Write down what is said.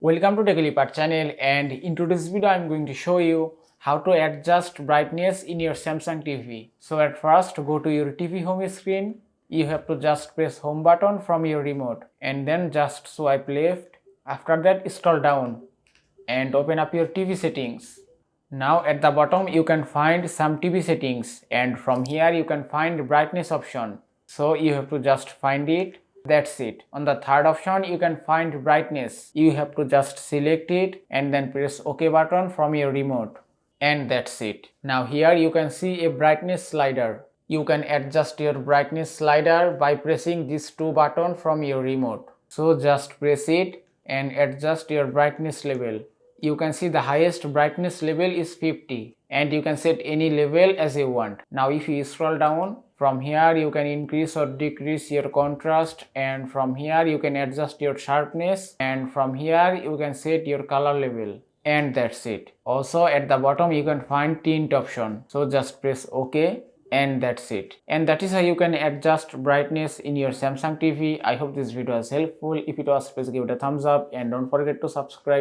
Welcome to TechLipart channel, and in today's video I am going to show you how to adjust brightness in your Samsung TV. So at first go to your TV home screen. You have to just press home button from your remote and then just swipe left. After that scroll down and open up your TV settings. Now at the bottom you can find some TV settings, and from here you can find brightness option. So you have to just find it. That's it. On the third option you can find brightness. You have to just select it and then press OK button from your remote. And that's it. Now here you can see a brightness slider. You can adjust your brightness slider by pressing these two buttons from your remote. So just press it and adjust your brightness level. You can see the highest brightness level is 50 and you can set any level as you want. Now if you scroll down, from here you can increase or decrease your contrast, and from here you can adjust your sharpness, and from here you can set your color level. And that's it. Also at the bottom you can find tint option. So just press OK. And that's it. And that is how you can adjust brightness in your Samsung TV. I hope this video was helpful. If it was, please give it a thumbs up and don't forget to subscribe.